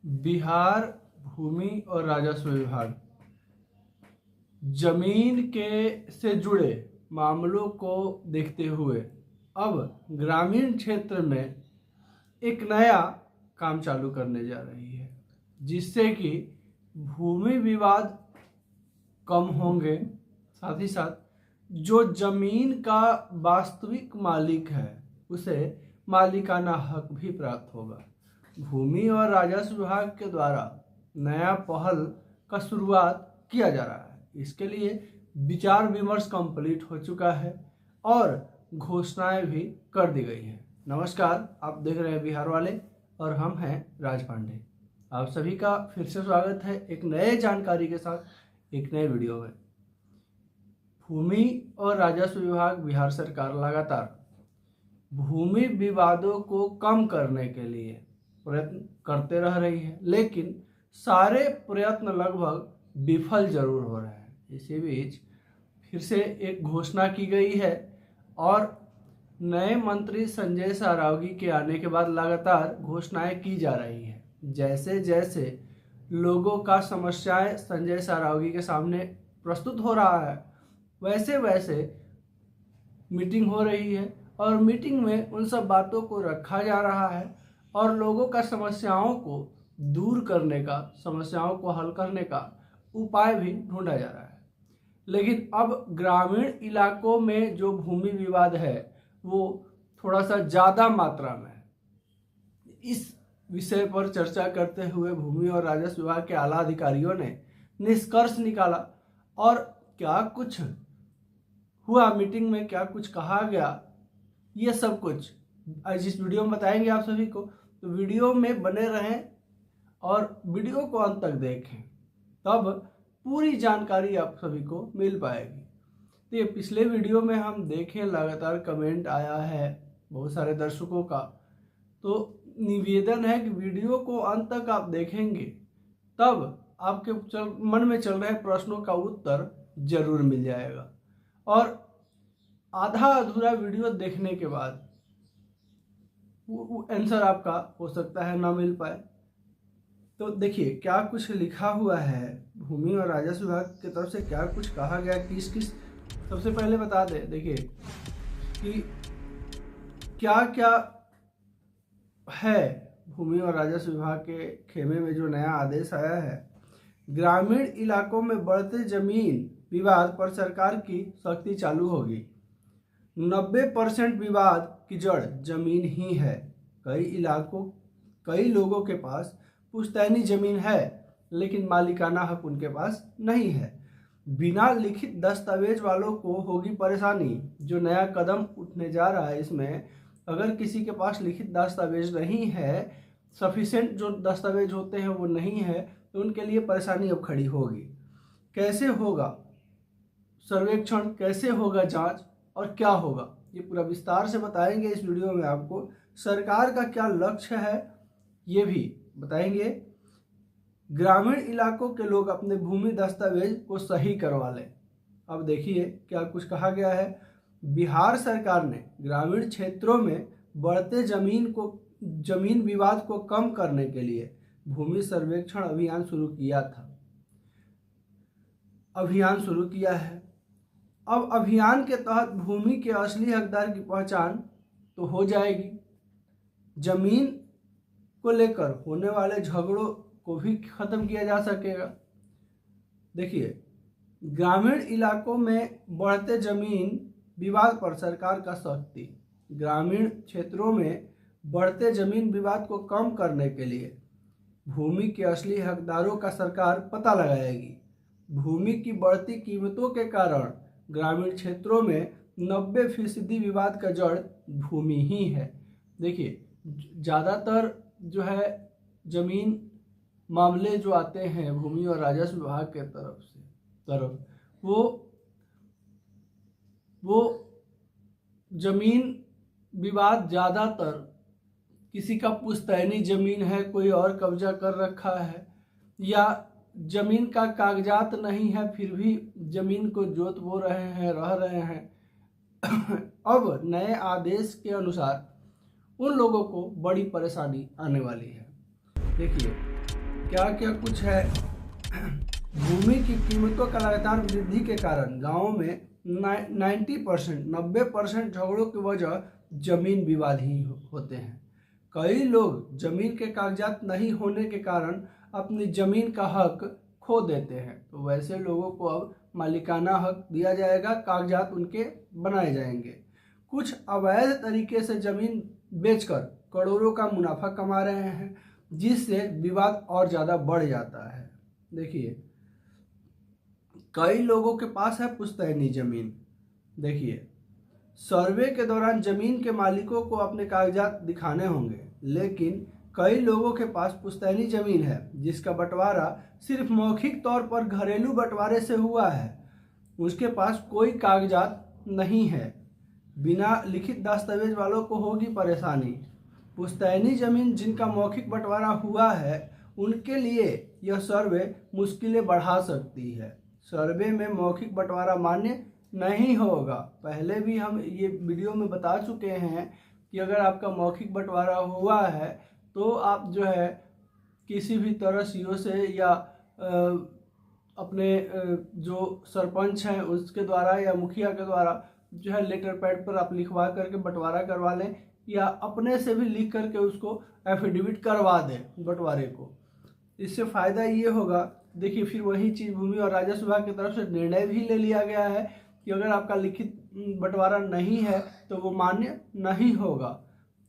बिहार भूमि और राजस्व विभाग जमीन के से जुड़े मामलों को देखते हुए अब ग्रामीण क्षेत्र में एक नया काम चालू करने जा रही है, जिससे कि भूमि विवाद कम होंगे। साथ ही साथ जो जमीन का वास्तविक मालिक है उसे मालिकाना हक भी प्राप्त होगा। भूमि और राजस्व विभाग के द्वारा नया पहल का शुरुआत किया जा रहा है। इसके लिए विचार विमर्श कंप्लीट हो चुका है और घोषणाएं भी कर दी गई हैं। नमस्कार, आप देख रहे हैं बिहार वाले और हम हैं राज पांडे। आप सभी का फिर से स्वागत है एक नए जानकारी के साथ एक नए वीडियो में। भूमि और राजस्व विभाग बिहार सरकार लगातार भूमि विवादों को कम करने के लिए प्रयत्न करते रह रही है, लेकिन सारे प्रयत्न लगभग विफल जरूर हो रहे हैं। इसी बीच फिर से एक घोषणा की गई है और नए मंत्री संजय सारावगी के आने के बाद लगातार घोषणाएं की जा रही है। जैसे जैसे लोगों का समस्याएं संजय सारावगी के सामने प्रस्तुत हो रहा है, वैसे वैसे मीटिंग हो रही है और मीटिंग में उन सब बातों को रखा जा रहा है और लोगों का समस्याओं को दूर करने का, समस्याओं को हल करने का उपाय भी ढूंढा जा रहा है। लेकिन अब ग्रामीण इलाकों में जो भूमि विवाद है वो थोड़ा सा ज़्यादा मात्रा में है। इस विषय पर चर्चा करते हुए भूमि और राजस्व विभाग के आला अधिकारियों ने निष्कर्ष निकाला और क्या कुछ हुआ मीटिंग में, क्या कुछ कहा गया, ये सब कुछ आज इस वीडियो में बताएंगे आप सभी को। तो वीडियो में बने रहें और वीडियो को अंत तक देखें, तब पूरी जानकारी आप सभी को मिल पाएगी। तो ये पिछले वीडियो में हम देखें लगातार कमेंट आया है बहुत सारे दर्शकों का, तो निवेदन है कि वीडियो को अंत तक आप देखेंगे तब आपके मन में चल रहे प्रश्नों का उत्तर जरूर मिल जाएगा। और आधा अधूरा वीडियो देखने के बाद आंसर आपका हो सकता है ना मिल पाए। तो देखिए क्या कुछ लिखा हुआ है भूमि और राजस्व विभाग की तरफ से, क्या कुछ कहा गया, किस किस। सबसे पहले बता दें, देखिए कि क्या क्या है भूमि और राजस्व विभाग के खेमे में जो नया आदेश आया है। ग्रामीण इलाकों में बढ़ते जमीन विवाद पर सरकार की सख्ती चालू होगी। 90% विवाद की जड़ जमीन ही है। कई लोगों के पास पुश्तैनी जमीन है लेकिन मालिकाना हक उनके पास नहीं है। बिना लिखित दस्तावेज वालों को होगी परेशानी। जो नया कदम उठने जा रहा है इसमें, अगर किसी के पास लिखित दस्तावेज नहीं है, सफिशिएंट जो दस्तावेज होते हैं वो नहीं है, तो उनके लिए परेशानी अब खड़ी होगी। कैसे होगा सर्वेक्षण, कैसे होगा जांच और क्या होगा, ये पूरा विस्तार से बताएंगे इस वीडियो में आपको। सरकार का क्या लक्ष्य है ये भी बताएंगे। ग्रामीण इलाकों के लोग अपने भूमि दस्तावेज को सही करवा लें। अब देखिए क्या कुछ कहा गया है। बिहार सरकार ने ग्रामीण क्षेत्रों में बढ़ते जमीन विवाद को कम करने के लिए भूमि सर्वेक्षण अभियान शुरू किया है। अब अभियान के तहत भूमि के असली हकदार की पहचान तो हो जाएगी। जमीन को लेकर होने वाले झगड़ों को भी खत्म किया जा सकेगा। देखिए ग्रामीण इलाकों में बढ़ते जमीन विवाद पर सरकार का सख्ती। ग्रामीण क्षेत्रों में बढ़ते जमीन विवाद को कम करने के लिए भूमि के असली हकदारों का सरकार पता लगाएगी। भूमि की बढ़ती कीमतों के कारण ग्रामीण क्षेत्रों में 90% विवाद का जड़ भूमि ही है। देखिए ज़्यादातर जो है जमीन मामले जो आते हैं भूमि और राजस्व विभाग के तरफ वो जमीन विवाद ज़्यादातर किसी का पुश्तैनी जमीन है, कोई और कब्जा कर रखा है, या जमीन का कागजात नहीं है फिर भी जमीन को जोत बो रहे हैं, रह रहे हैं। अब नए आदेश के अनुसार उन लोगों को बड़ी परेशानी आने वाली है। देखिए क्या क्या कुछ है। भूमि की कीमतों का लगातार वृद्धि के कारण गांवों में 90% झगड़ों की वजह जमीन विवाद ही होते हैं। कई लोग जमीन के कागजात नहीं होने के कारण अपनी जमीन का हक खो देते हैं। तो वैसे लोगों को अब मालिकाना हक दिया जाएगा, कागजात उनके बनाए जाएंगे। कुछ अवैध तरीके से जमीन बेचकर करोड़ों का मुनाफा कमा रहे हैं, जिससे विवाद और ज़्यादा बढ़ जाता है। देखिए, कई लोगों के पास है पुश्तैनी जमीन। देखिए, सर्वे के दौरान जमीन के मालिकों को अपने कागजात दिखाने होंगे, लेकिन कई लोगों के पास पुश्तैनी जमीन है जिसका बंटवारा सिर्फ मौखिक तौर पर घरेलू बंटवारे से हुआ है। उसके पास कोई कागजात नहीं है। बिना लिखित दस्तावेज वालों को होगी परेशानी। पुश्तैनी जमीन जिनका मौखिक बंटवारा हुआ है उनके लिए यह सर्वे मुश्किलें बढ़ा सकती है। सर्वे में मौखिक बंटवारा मान्य नहीं होगा। पहले भी हम ये वीडियो में बता चुके हैं कि अगर आपका मौखिक बंटवारा हुआ है तो आप जो है किसी भी तरह सीओ से या अपने जो सरपंच हैं उसके द्वारा या मुखिया के द्वारा जो है लेटर पैड पर आप लिखवा करके बंटवारा करवा लें, या अपने से भी लिख करके उसको एफिडेविट करवा दें बंटवारे को। इससे फ़ायदा ये होगा। देखिए, फिर वही चीज़ भूमि और राजस्व विभाग की तरफ से निर्णय भी ले लिया गया है कि अगर आपका लिखित बंटवारा नहीं है तो वो मान्य नहीं होगा।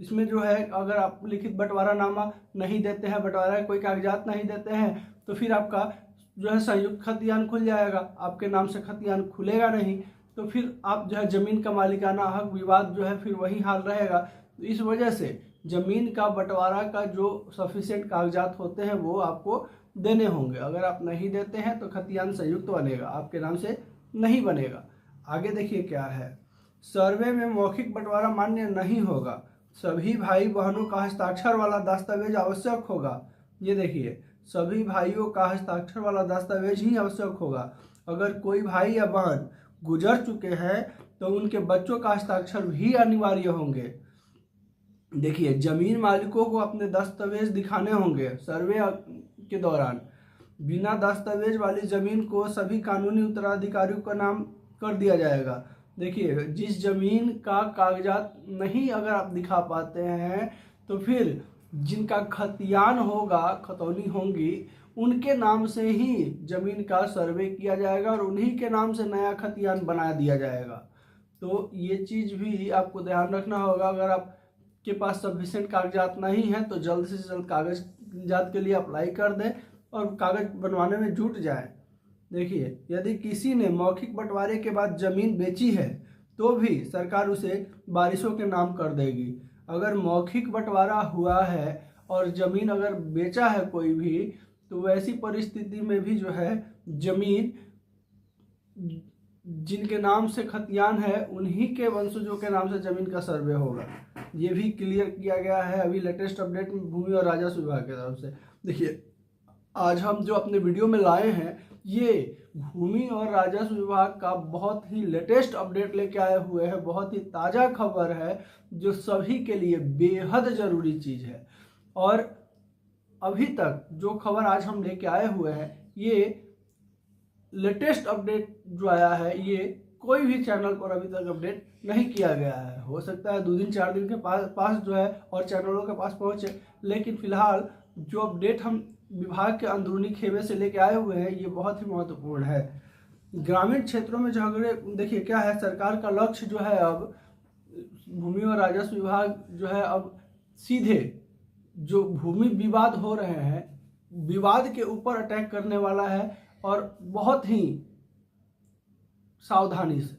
इसमें जो है अगर आप लिखित बंटवारानामा नहीं देते हैं, बंटवारा कोई कागजात नहीं देते हैं, तो फिर आपका जो है संयुक्त खतियान खुल जाएगा, आपके नाम से खतियान खुलेगा नहीं, तो फिर आप जो है ज़मीन का मालिकाना हक विवाद जो है फिर वही हाल रहेगा। तो इस वजह से ज़मीन का बंटवारा का जो सफिशिएंट कागजात होते हैं वो आपको देने होंगे। अगर आप नहीं देते हैं तो खतियान संयुक्त बनेगा, आपके नाम से नहीं बनेगा। आगे देखिए क्या है। सर्वे में मौखिक बंटवारा मान्य नहीं होगा। सभी भाई बहनों का हस्ताक्षर वाला दस्तावेज आवश्यक होगा। ये देखिए, सभी भाइयों का हस्ताक्षर वाला दस्तावेज ही आवश्यक होगा। अगर कोई भाई या बहन गुजर चुके हैं तो उनके बच्चों का हस्ताक्षर भी अनिवार्य होंगे। देखिए, जमीन मालिकों को अपने दस्तावेज दिखाने होंगे सर्वे के दौरान। बिना दस्तावेज वाली जमीन को सभी कानूनी उत्तराधिकारियों का नाम कर दिया जाएगा। देखिए, जिस जमीन का कागजात नहीं अगर आप दिखा पाते हैं तो फिर जिनका खतियान होगा, खतौनी होंगी, उनके नाम से ही जमीन का सर्वे किया जाएगा और उन्हीं के नाम से नया खतियान बना दिया जाएगा। तो ये चीज़ भी आपको ध्यान रखना होगा। अगर आपके पास सफिशिएंट कागजात नहीं है तो जल्द से जल्द कागजात के लिए अप्लाई कर दें और कागज बनवाने में जुट जाएं। देखिए, यदि किसी ने मौखिक बंटवारे के बाद जमीन बेची है तो भी सरकार उसे वारिसों के नाम कर देगी। अगर मौखिक बंटवारा हुआ है और जमीन अगर बेचा है कोई भी, तो वैसी परिस्थिति में भी जो है जमीन जिनके नाम से खतियान है उन्हीं के वंशजों के नाम से जमीन का सर्वे होगा। ये भी क्लियर किया गया है अभी लेटेस्ट अपडेट में भूमि और राजस्व विभाग की तरफ से। देखिए, आज हम जो अपने वीडियो में लाए हैं ये भूमि और राजस्व विभाग का बहुत ही लेटेस्ट अपडेट लेके आए हुए हैं। बहुत ही ताज़ा खबर है जो सभी के लिए बेहद ज़रूरी चीज़ है। और अभी तक जो खबर आज हम लेके आए हुए हैं ये लेटेस्ट अपडेट जो आया है ये कोई भी चैनल पर अभी तक अपडेट नहीं किया गया है। हो सकता है 2 दिन 4 दिन के पास जो है और चैनलों के पास पहुंचे, लेकिन फिलहाल जो अपडेट हम विभाग के अंदरूनी खेमे से लेके आए हुए हैं ये बहुत ही महत्वपूर्ण है। ग्रामीण क्षेत्रों में झगड़े, देखिए क्या है, सरकार का लक्ष्य जो है अब भूमि और राजस्व विभाग जो है अब सीधे जो भूमि विवाद हो रहे हैं विवाद के ऊपर अटैक करने वाला है और बहुत ही सावधानी से,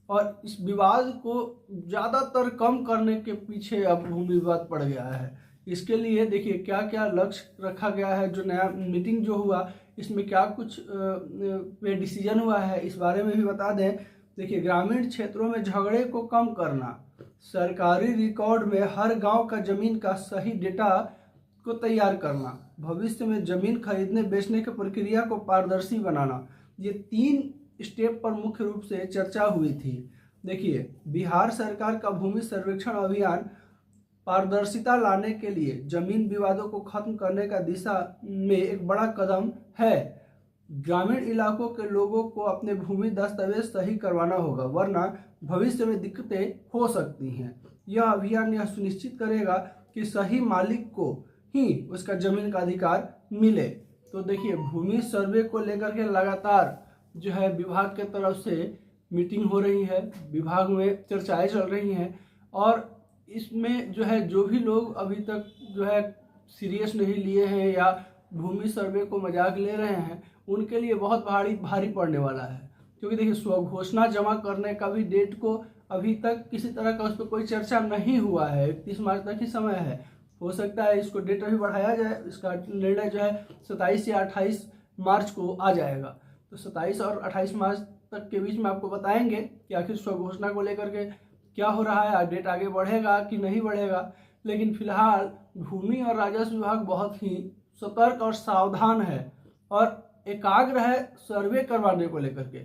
और इस विवाद को ज़्यादातर कम करने के पीछे अब भूमि विवाद पड़ गया है। इसके लिए देखिए क्या क्या लक्ष्य रखा गया है। जो नया मीटिंग जो हुआ इसमें क्या कुछ पे डिसीजन हुआ है इस बारे में भी बता दें। देखिए, ग्रामीण क्षेत्रों में झगड़े को कम करना, सरकारी रिकॉर्ड में हर गांव का जमीन का सही डेटा को तैयार करना, भविष्य में जमीन खरीदने बेचने की प्रक्रिया को पारदर्शी बनाना, ये 3 स्टेप पर मुख्य रूप से चर्चा हुई थी। देखिए, बिहार सरकार का भूमि सर्वेक्षण अभियान पारदर्शिता लाने के लिए जमीन विवादों को खत्म करने का दिशा में एक बड़ा कदम है। ग्रामीण इलाकों के लोगों को अपने भूमि दस्तावेज सही करवाना होगा, वरना भविष्य में दिक्कतें हो सकती हैं। यह अभियान यह सुनिश्चित करेगा कि सही मालिक को ही उसका जमीन का अधिकार मिले। तो देखिए, भूमि सर्वे को लेकर के लगातार जो है विभाग के तरफ से मीटिंग हो रही है, विभाग में चर्चाएं चल रही हैं, और इसमें जो है जो भी लोग अभी तक जो है सीरियस नहीं लिए हैं या भूमि सर्वे को मजाक ले रहे हैं, उनके लिए बहुत भारी पड़ने वाला है। क्योंकि देखिए, स्वघोषणा जमा करने का भी डेट को अभी तक किसी तरह का उस पर कोई चर्चा नहीं हुआ है। 31 मार्च तक ही समय है, हो सकता है इसको डेट अभी बढ़ाया जाए। इसका निर्णय जो है 27 या 28 मार्च को आ जाएगा। तो 27 और 28 मार्च तक के बीच में आपको बताएंगे कि आखिर स्वघोषणा को लेकर के क्या हो रहा है, डेट आगे बढ़ेगा कि नहीं बढ़ेगा। लेकिन फिलहाल भूमि और राजस्व विभाग बहुत ही सतर्क और सावधान है और एकाग्र है सर्वे करवाने को लेकर के।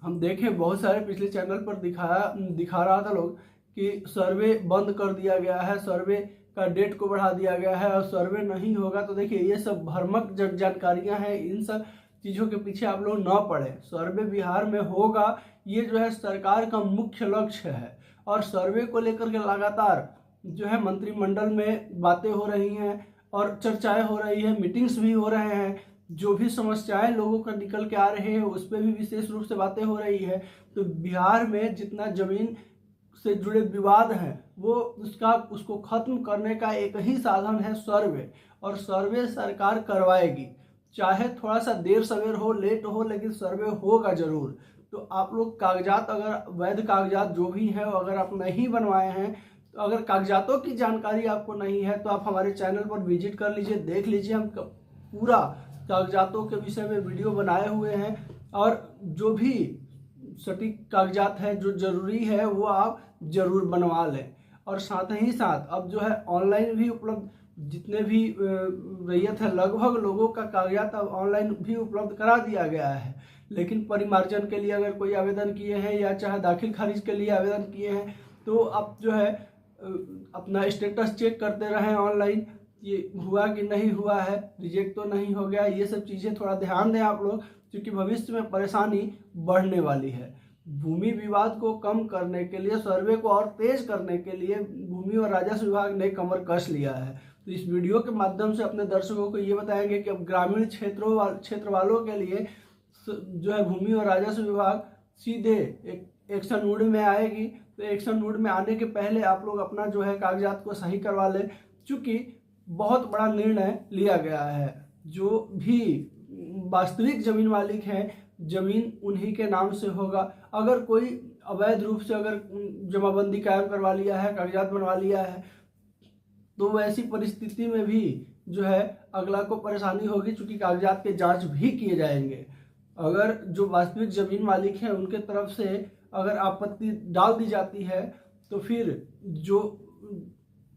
हम देखें, बहुत सारे पिछले चैनल पर दिखा रहा था लोग कि सर्वे बंद कर दिया गया है, सर्वे का डेट को बढ़ा दिया गया है और सर्वे नहीं होगा। तो देखिए, ये सब भ्रामक जानकारियां हैं। इन सब चीज़ों के पीछे आप लोग न पड़े। सर्वे बिहार में होगा, ये जो है सरकार का मुख्य लक्ष्य है। और सर्वे को लेकर के लगातार जो है मंत्रिमंडल में बातें हो रही हैं और चर्चाएं हो रही है, मीटिंग्स भी हो रहे हैं। जो भी समस्याएं लोगों का निकल के आ रहे हैं उस पर भी विशेष रूप से बातें हो रही है। तो बिहार में जितना जमीन से जुड़े विवाद हैं वो उसको खत्म करने का एक ही साधन है सर्वे। और सर्वे सरकार करवाएगी, चाहे थोड़ा सा देर सवेर हो, लेट हो, लेकिन सर्वे होगा जरूर। तो आप लोग कागजात, अगर वैध कागजात जो भी हैं, अगर आप नहीं बनवाए हैं, तो अगर कागजातों की जानकारी आपको नहीं है तो आप हमारे चैनल पर विजिट कर लीजिए, देख लीजिए। हम पूरा कागजातों के विषय में वीडियो बनाए हुए हैं और जो भी सटीक कागजात हैं जो जरूरी है वो आप जरूर बनवा लें। और साथ ही साथ अब जो है ऑनलाइन भी उपलब्ध, जितने भी रैयत है लगभग लोगों का कागजात अब ऑनलाइन भी उपलब्ध करा दिया गया है। लेकिन परिमार्जन के लिए अगर कोई आवेदन किए हैं या चाहे दाखिल खारिज के लिए आवेदन किए हैं तो आप जो है अपना स्टेटस चेक करते रहें ऑनलाइन, ये हुआ कि नहीं हुआ है, रिजेक्ट तो नहीं हो गया। ये सब चीज़ें थोड़ा ध्यान दें आप लोग, क्योंकि भविष्य में परेशानी बढ़ने वाली है। भूमि विवाद को कम करने के लिए, सर्वे को और तेज करने के लिए भूमि और राजस्व विभाग ने कमर कस लिया है। तो इस वीडियो के माध्यम से अपने दर्शकों को ये बताएंगे कि अब ग्रामीण क्षेत्र वालों के लिए जो है भूमि और राजस्व विभाग सीधे एक एक्शन मोड में आएगी। तो एक्शन मोड में आने के पहले आप लोग अपना जो है कागजात को सही करवा लें, क्योंकि बहुत बड़ा निर्णय लिया गया है। जो भी वास्तविक जमीन मालिक हैं, जमीन उन्हीं के नाम से होगा। अगर कोई अवैध रूप से अगर जमाबंदी कायम करवा लिया है, कागजात बनवा लिया है, तो वैसी परिस्थिति में भी जो है अगला को परेशानी होगी, क्योंकि कागजात के जांच भी किए जाएंगे। अगर जो वास्तविक जमीन मालिक हैं उनके तरफ से अगर आपत्ति डाल दी जाती है तो फिर जो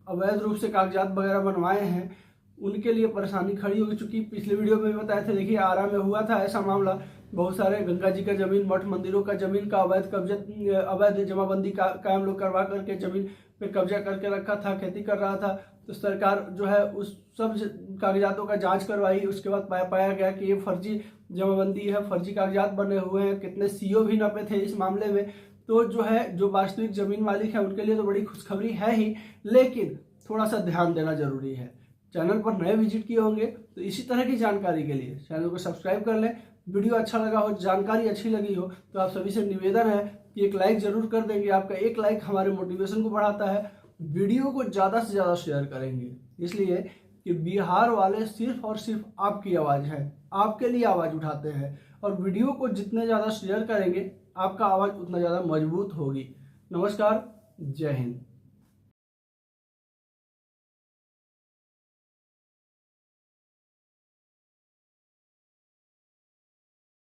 अवैध रूप से कागजात वगैरह बनवाए हैं उनके लिए परेशानी खड़ी होगी। चूँकि पिछले वीडियो में भी बताए थे, देखिए आरा में हुआ था ऐसा मामला। बहुत सारे गंगा जी का जमीन, मठ मंदिरों का जमीन का अवैध जमाबंदी कायम लोग करवा करके जमीन पे कब्जा करके रखा था, खेती कर रहा था। तो सरकार जो है उस सब कागजातों का जांच करवाई। उसके बाद पाया गया कि ये फर्जी जमाबंदी है, फर्जी कागजात बने हुए हैं। कितने सीओ भी नपे थे इस मामले में। तो जो है जो वास्तविक जमीन मालिक है उनके लिए तो बड़ी खुशखबरी है ही, लेकिन थोड़ा सा ध्यान देना जरूरी है। चैनल पर नए विजिट किए होंगे तो इसी तरह की जानकारी के लिए चैनल को सब्सक्राइब कर लें। वीडियो अच्छा लगा हो, जानकारी अच्छी लगी हो तो आप सभी से निवेदन है कि एक लाइक जरूर कर देंगे। आपका एक लाइक हमारे मोटिवेशन को बढ़ाता है। वीडियो को ज़्यादा से ज़्यादा शेयर करेंगे, इसलिए कि बिहार वाले सिर्फ और सिर्फ आपकी आवाज़ है, आपके लिए आवाज़ उठाते हैं। और वीडियो को जितने ज़्यादा शेयर करेंगे आपका आवाज़ उतना ज़्यादा मजबूत होगी। नमस्कार, जय हिंद।